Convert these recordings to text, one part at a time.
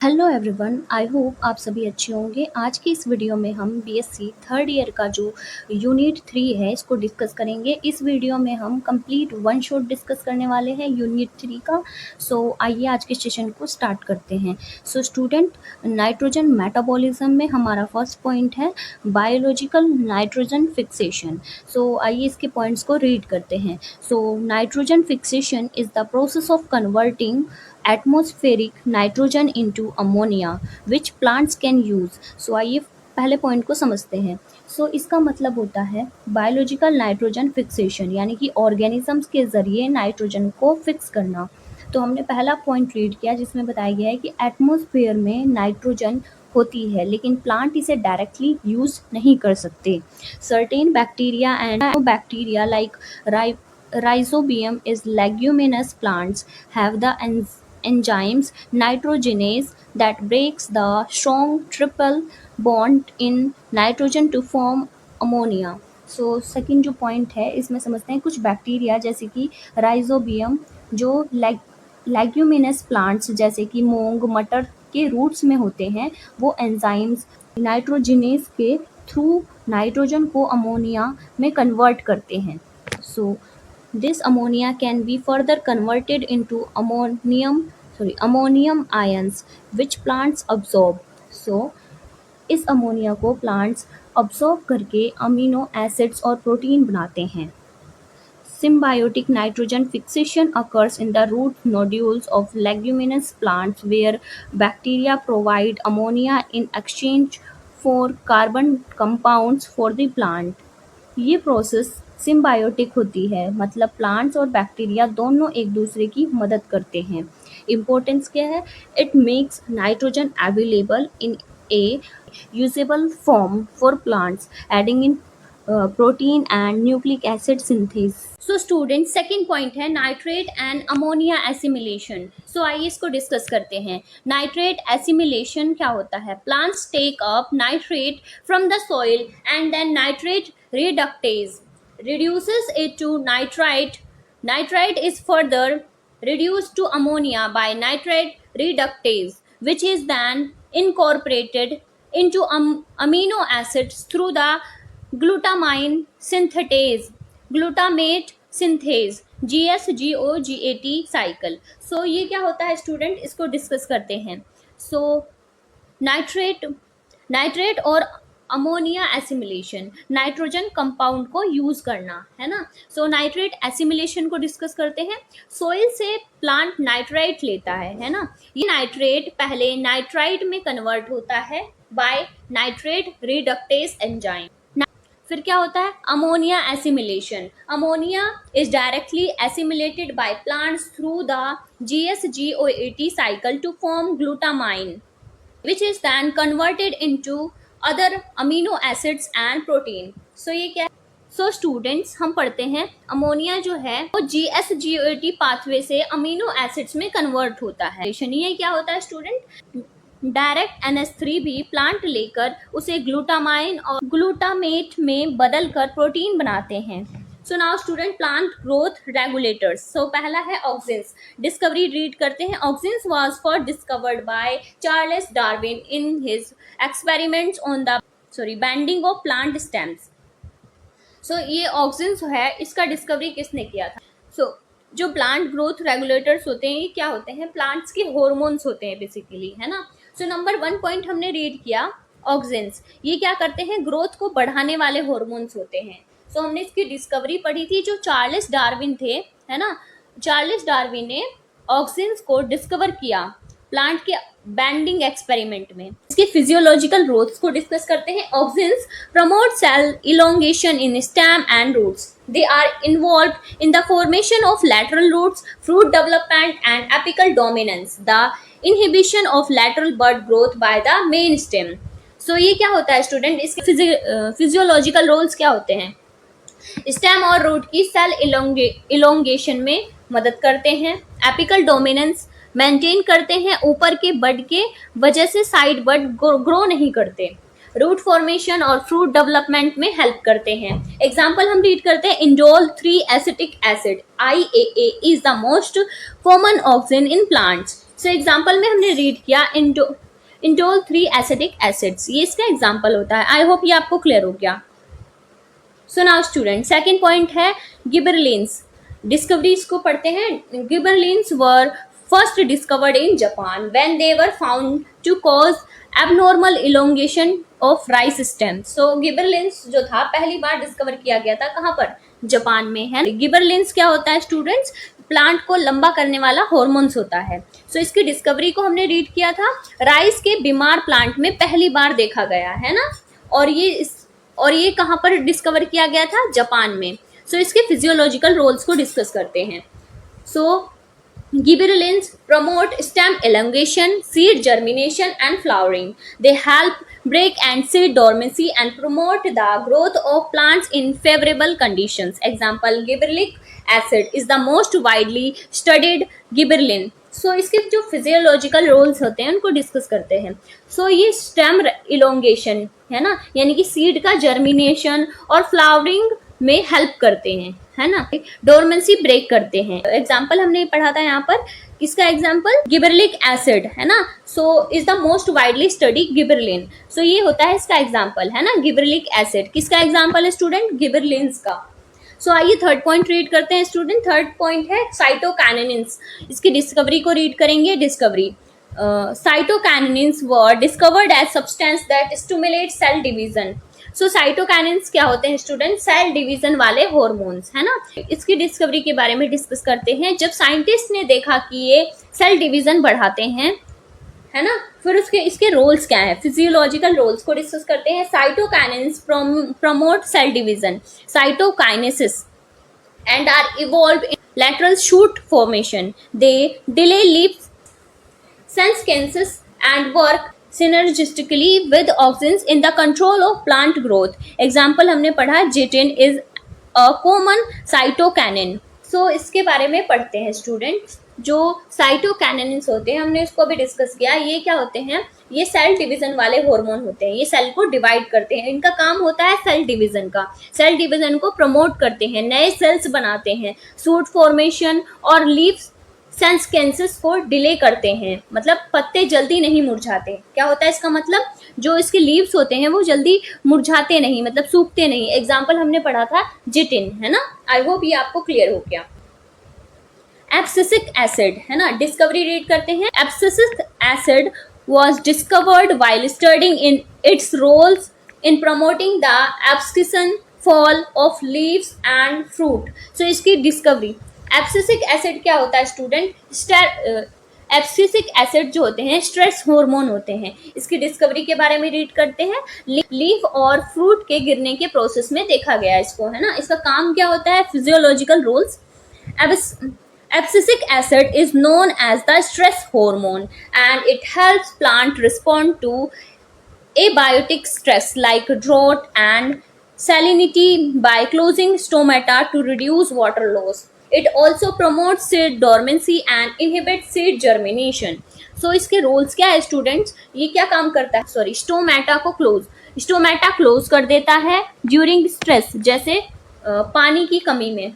Hello everyone, I hope आप सभी अच्छे होंगे। आज की इस वीडियो में हम बीएससी थर्ड ईयर का जो यूनिट 3 है इसको डिस्कस करेंगे। इस वीडियो में हम कंप्लीट वन शॉट डिस्कस करने वाले हैं यूनिट 3 का। आइए आज के सेशन को स्टार्ट करते हैं। स्टूडेंट, नाइट्रोजन मेटाबॉलिज्म में हमारा फर्स्ट पॉइंट है बायोलॉजिकल नाइट्रोजन फिक्सेशन। आइए इसके पॉइंट्स को रीड करते हैं। Nitrogen fixation is the process of converting atmospheric nitrogen into ammonia which plants can use। आइए पहले पॉइंट को समझते हैं। इसका मतलब होता है बायोलॉजिकल नाइट्रोजन फिक्सेशन, यानी कि ऑर्गेनिजम्स के ज़रिए नाइट्रोजन को फिक्स करना। तो हमने पहला पॉइंट रीड किया जिसमें बताया गया है कि एटमॉस्फेयर में नाइट्रोजन होती है लेकिन प्लांट इसे डायरेक्टली यूज़ नहीं कर सकते। Certain bacteria and bacteria like Rhizobium is leguminous plants have the enzymes nitrogenase that breaks the strong triple bond in nitrogen to form ammonia। Second जो पॉइंट है इसमें समझते हैं कुछ बैक्टीरिया जैसे कि राइजोबियम जो लेग्यूमिनस प्लांट्स जैसे कि मूंग मटर के रूट्स में होते हैं, वो एंजाइम्स नाइट्रोजिनेस के थ्रू नाइट्रोजन को अमोनिया में कन्वर्ट करते हैं। This ammonia can be further converted into ammonium ions which plants absorb। इस अमोनिया को प्लांट्स अब्सॉर्ब करके अमीनो एसिड्स और प्रोटीन बनाते हैं। Symbiotic nitrogen fixation occurs in the root nodules of leguminous plants where bacteria provide ammonia in exchange for carbon compounds for the plant। ये process symbiotic होती है, मतलब plants और bacteria दोनों एक दूसरे की मदद करते हैं। इम्पोर्टेंस क्या है? It makes nitrogen available in A usable form for plants adding in protein and nucleic acid synthesis. Student, second point है नाइट्रेट एंड अमोनिया एसिमिलेशन। आइए इसको डिस्कस करते हैं। नाइट्रेट एसिमिलेशन क्या होता है? Plants take up nitrate from the soil and then nitrate reductase reduces it to nitrite। Nitrite is further reduced to ammonia by nitrate reductase, which is then incorporated into amino acids through the glutamine synthetase, glutamate synthase, GSGOGAT cycle। ये क्या होता है student, इसको discuss करते हैं। Nitrate और ammonia assimilation, nitrogen compound को use करना है ना। नाइट्रेट एसिमिलेशन को डिस्कस करते हैं। सोइल से प्लांट नाइट्राइट लेता है ना। ये नाइट्रेट पहले नाइट्राइट में कन्वर्ट होता है बाय नाइट्रेट रिडक्टेज एंजाइम। फिर क्या होता है? Ammonia assimilation. Ammonia is directly assimilated by plants through the GSGOAT cycle to form glutamine which is then converted into other amino acids and protein। ये क्या है? स्टूडेंट्स, हम पढ़ते हैं अमोनिया जो है वो GSGOAT पाथवे से अमीनो एसिड्स में कन्वर्ट होता है। ये क्या होता है स्टूडेंट? डायरेक्ट NH3 भी प्लांट लेकर उसे ग्लूटामाइन और ग्लूटामेट में बदल कर प्रोटीन बनाते हैं। Now student, plant growth regulators. पहला है ऑक्सिन्स। डिस्कवरी रीड करते हैं। Auxins was first discovered by Charles Darwin in his experiments on the bending of plant stems. ये ऑक्सिन्स है, इसका डिस्कवरी किसने किया था? जो प्लांट ग्रोथ रेगुलेटर्स होते हैं ये क्या होते हैं? प्लांट्स के हॉर्मोन्स होते हैं बेसिकली, है ना। नंबर 1 पॉइंट हमने रीड किया ऑक्सिन्स। ये क्या करते हैं? ग्रोथ को बढ़ाने वाले हॉर्मोन्स होते हैं। हमने इसकी डिस्कवरी पढ़ी थी जो चार्ल्स डार्विन थे, है ना। चार्ल्स डार्विन ने ऑक्सिन्स को डिस्कवर किया प्लांट के बैंडिंग एक्सपेरिमेंट में। इसके फिजियोलॉजिकल रोल्स को डिस्कस करते हैं। Auxins promote cell elongation in stem and roots. They are involved in the formation of lateral roots, fruit development and apical dominance, the inhibition of lateral bud growth by the main stem. ये क्या होता है student? इसके physiological roles क्या होते हैं? Stem और root की सेल इलोंगेशन में मदद करते हैं। एपिकल डोमिनेंस मेंटेन करते हैं। ऊपर के बड के वजह से साइड बड ग्रो नहीं करते। रूट फॉर्मेशन और फ्रूट डेवलपमेंट में हेल्प करते हैं। एग्जाम्पल हम रीड करते हैं। Indole 3 acetic acid IAA is the most common auxin in plants. So example में हमने रीड किया इंडोल 3 एसिटिक एसिड्स, ये इसका एग्जाम्पल होता है। आई होप ये आपको क्लियर हो गया। So now student, second point है गिबरलिन्स। डिस्कवरीज को पढ़ते हैं। Gibberellins were first discovered in Japan when they were found to cause abnormal elongation of rice stem. So gibberellins जो था पहली बार डिस्कवर किया गया था कहाँ पर, जापान में, है। गिबरलिन्स क्या होता है स्टूडेंट्स, प्लांट को लंबा करने वाला हॉर्मोन्स होता है। सो इसकी डिस्कवरी को हमने रीड किया था, राइस के बीमार प्लांट में पहली बार देखा गया है ना, और ये कहाँ पर डिस्कवर किया गया था, जापान में। सो इसके फिजियोलॉजिकल रोल्स को डिस्कस करते हैं। सो गिबरलिन्स promote stem elongation, seed germination and flowering. They help break and seed dormancy and promote the growth of plants in favorable conditions. Example, gibberellic acid is the most widely studied gibberellin. So इसके जो physiological roles होते हैं उनको discuss करते हैं। सो ये stem elongation है ना, यानी कि सीड का जर्मिनेशन और फ्लावरिंग में हेल्प करते हैं, है ना। डोरमेंसी ब्रेक करते हैं। एग्जाम्पल हमने पढ़ा था यहाँ पर, किसका एग्जाम्पल, गिबरलिक एसिड, है ना। So is the most widely study gibberellin. So ये होता है इसका एग्जाम्पल, है ना, गिबरलिक एसिड। किसका एग्जाम्पल है स्टूडेंट, गिबरलिन्स का। सो आइए थर्ड पॉइंट रीड करते हैं स्टूडेंट। थर्ड पॉइंट है साइटोकाइनेसिस। इसकी डिस्कवरी को रीड करेंगे। Discovery, cytokinesis were discovered as substance that stimulate cell division. So cytokinesis क्या होते हैं स्टूडेंट, सेल डिवीजन वाले हॉर्मोन्स, है ना। इसकी डिस्कवरी के बारे में डिस्कस करते हैं। जब साइंटिस्ट ने देखा कि ये सेल डिवीजन बढ़ाते हैं, है ना, फिर इसके रोल्स क्या है, फिजियोलॉजिकल रोल्स को डिस्कस करते हैं। Cytokinesis promote cell division, cytokinesis and are evolve in lateral shoot formation. They delay leaf senescence and work synergistically with auxins in the control of plant growth. Example हमने पढ़ा, chitin is a common cytokinin. So इसके बारे में पढ़ते हैं students. जो cytokinesis होते हैं हमने इसको भी डिस्कस किया। ये क्या होते हैं, ये सेल डिवीजन वाले हार्मोन होते हैं। ये सेल को डिवाइड करते हैं, इनका काम होता है सेल डिवीजन का। सेल डिवीजन को प्रमोट करते हैं, नए सेल्स बनाते हैं, सूट फॉर्मेशन और लीफ सेनेस्केंस को डिले करते हैं, मतलब पत्ते जल्दी नहीं मुरझाते। क्या होता है इसका मतलब, जो इसके लीव्स होते हैं वो जल्दी मुरझाते नहीं, मतलब सूखते नहीं। एग्जाम्पल हमने पढ़ा था जिटिन, है ना। आई होप ये आपको क्लियर हो गया। एब्सिसिक एसिड, है ना, डिस्कवरी रीड करते हैं। Abscisic acid was discovered while studying in its roles in promoting the abscission fall of leaves and fruit. So इसकी डिस्कवरी, एब्सिसिक एसिड क्या होता है स्टूडेंट, एब्सिसिक एसिड जो होते हैं स्ट्रेस हार्मोन होते हैं। इसकी डिस्कवरी के बारे में रीड करते हैं। लीफ और फ्रूट के गिरने के प्रोसेस में देखा गया इसको, है ना। इसका काम क्या होता है, physiological roles. Abscisic acid is known as the stress hormone and it helps plant respond to abiotic stress like drought and salinity by closing stomata to reduce water loss. It also promotes seed dormancy and inhibits seed germination. So इसके roles क्या है students, ये क्या काम करता है, sorry, stomata को stomata close कर देता है ड्यूरिंग स्ट्रेस, जैसे पानी की कमी में,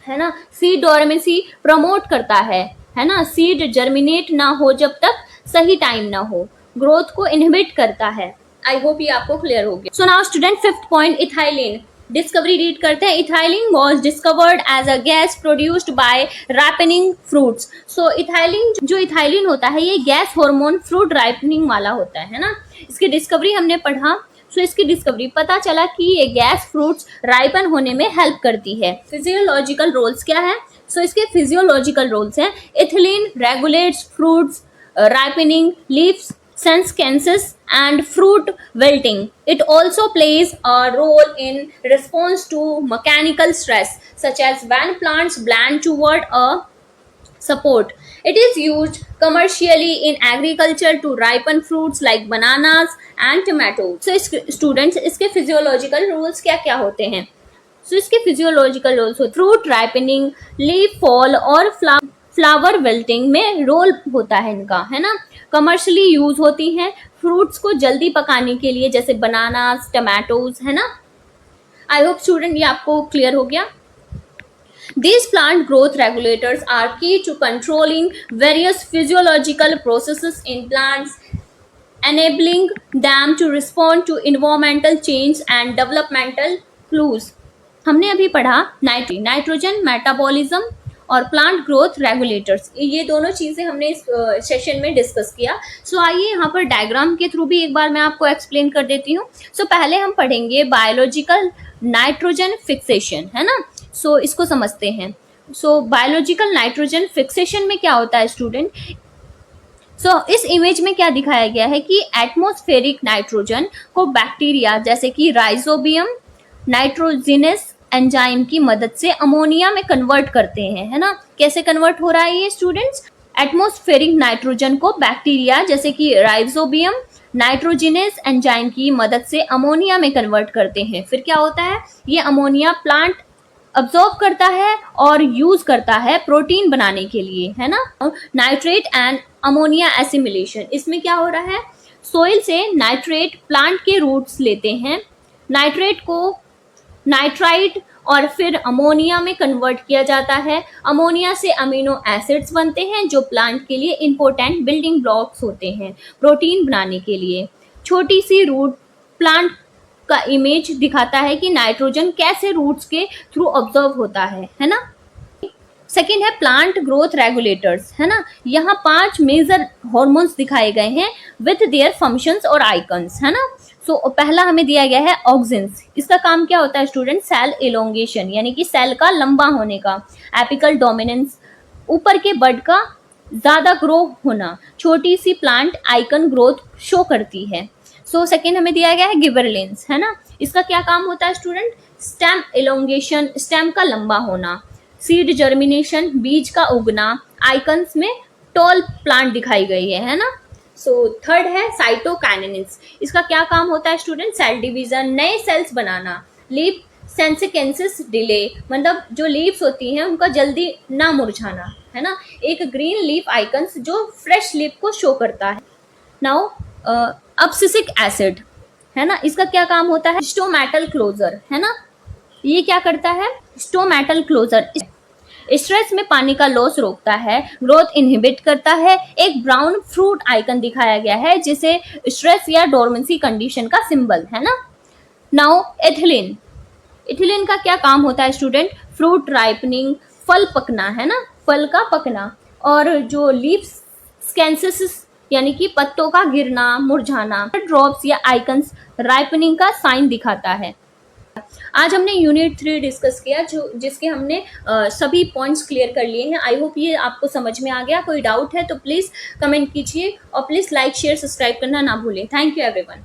है ना। सीड डोरमेंसी प्रमोट करता है ना, सीड जर्मिनेट ना हो जब तक सही टाइम ना हो, ग्रोथ को इनहिबिट करता है। आई होप ये आपको क्लियर हो गया। So now student, fifth point, ethylene. Discovery read करते हैं। Ethylene was discovered as a gas produced by ripening fruits. So ethylene, जो इथाइलिन होता है ये गैस हार्मोन फ्रूट राइपनिंग वाला होता है ना। इसकी डिस्कवरी हमने पढ़ा। सो इसकी डिस्कवरी पता चला कि ये गैस फ्रूट्स राइपन होने में हेल्प करती है। फिजियोलॉजिकल रोल्स क्या है, सो इसके फिजियोलॉजिकल रोल्स हैं। Ethylene regulates fruits ripening, leaf senescence and fruit wilting. It also plays a role in response to mechanical stress, such as when plants bend toward a support. It is used commercially in agriculture to ripen fruits like bananas and tomatoes. So students, इसके physiological rules क्या क्या होते हैं? So इसके physiological rules होते हैं fruit ripening, leaf fall और flower wilting में रोल होता है इनका, है ना. कमर्शियली यूज होती हैं फ्रूट्स को जल्दी पकाने के लिए, जैसे बनानास, टमाटोज, है ना. आई होप स्टूडेंट ये आपको क्लियर हो गया. These plant growth regulators are key to controlling various physiological processes in plants, enabling them to respond to environmental change and developmental clues. हमने अभी पढ़ा नाइट्रोजन मेटाबॉलिज्म और प्लांट ग्रोथ रेगुलेटर्स, ये दोनों चीज़ें हमने इस सेशन में डिस्कस किया. सो आइए यहाँ पर डायग्राम के थ्रू भी एक बार मैं आपको एक्सप्लेन कर देती हूँ. सो पहले हम पढ़ेंगे बायोलॉजिकल नाइट्रोजन फिक्सेशन, है ना. सो इसको समझते हैं. सो बायोलॉजिकल नाइट्रोजन फिक्सेशन में क्या होता है स्टूडेंट. इस इमेज में क्या दिखाया गया है कि एटमॉस्फेरिक नाइट्रोजन को बैक्टीरिया जैसे कि राइजोबियम नाइट्रोजिनस एंजाइम की मदद से अमोनिया में कन्वर्ट करते हैं, है ना. कैसे कन्वर्ट हो रहा है ये स्टूडेंट्स. एटमॉस्फेरिक नाइट्रोजन को बैक्टीरिया जैसे कि राइजोबियम नाइट्रोजिनस एंजाइम की मदद से अमोनिया में कन्वर्ट करते हैं. फिर क्या होता है, ये अमोनिया प्लांट अब्जॉर्ब करता है और यूज करता है प्रोटीन बनाने के लिए, है ना. नाइट्रेट एंड अमोनिया एसिमिलेशन, इसमें क्या हो रहा है, सोइल से नाइट्रेट प्लांट के रूट्स लेते हैं, नाइट्रेट को नाइट्राइट और फिर अमोनिया में कन्वर्ट किया जाता है. अमोनिया से अमीनो एसिड्स बनते हैं जो प्लांट के लिए इंपॉर्टेंट बिल्डिंग ब्लॉक्स होते हैं प्रोटीन बनाने के लिए. छोटी सी रूट प्लांट का इमेज दिखाता है कि नाइट्रोजन कैसे रूट्स के थ्रू ऑब्जर्व होता है ना. सेकेंड है प्लांट ग्रोथ रेगुलेटर्स, है ना. यहाँ 5 मेजर हॉर्मोन्स दिखाए गए हैं विथ देयर फंक्शंस और आइकन्स, है ना. पहला हमें दिया गया है ऑक्सिन्स. इसका काम क्या होता है स्टूडेंट, सेल एलोंगेशन यानी कि सेल का लंबा होने का. एपिकल डोमिनेंस, ऊपर के बड का ज़्यादा ग्रो होना. छोटी सी प्लांट आइकन ग्रोथ शो करती है. सेकेंड हमें दिया गया है गिबरेलिंस, है ना. इसका क्या काम होता है स्टूडेंट, स्टेम एलोंगेशन, स्टेम का लंबा होना. सीड जर्मिनेशन, बीज का उगना. आइकन्स में टॉल प्लांट दिखाई गई है ना. थर्ड है साइटोकाइनेसिस. इसका क्या काम होता है स्टूडेंट, सेल डिवीजन, नए सेल्स बनाना. लीफ सेंसिकेंसिस डिले, मतलब जो लीव्स होती हैं उनका जल्दी ना मुरझाना, है ना. एक ग्रीन लीफ आइकन्स जो फ्रेश लीफ को शो करता है. नाउ अब्सिसिक एसिड, है ना. इसका क्या काम होता है, स्टोमेटल क्लोजर, है ना. ये क्या करता है, स्टोमेटल क्लोजर स्ट्रेस में पानी का लॉस रोकता है, ग्रोथ इनहिबिट करता है. एक ब्राउन फ्रूट आइकन दिखाया गया है जिसे स्ट्रेस या डोरमेंसी कंडीशन का सिंबल, है ना. नाउ एथिलीन, एथिलीन का क्या काम होता है स्टूडेंट, फ्रूट राइपनिंग, फल पकना, है ना, फल का पकना. और जो लीफ स्कैंसिस यानी कि पत्तों का गिरना, मुरझाना. ड्रॉप्स या आइकन्स राइपनिंग का साइन दिखाता है. आज हमने यूनिट 3 डिस्कस किया जिसके हमने सभी पॉइंट्स क्लियर कर लिए हैं. आई होप ये आपको समझ में आ गया. कोई डाउट है तो प्लीज़ कमेंट कीजिए और प्लीज़ लाइक शेयर सब्सक्राइब करना ना भूलें. Thank you everyone.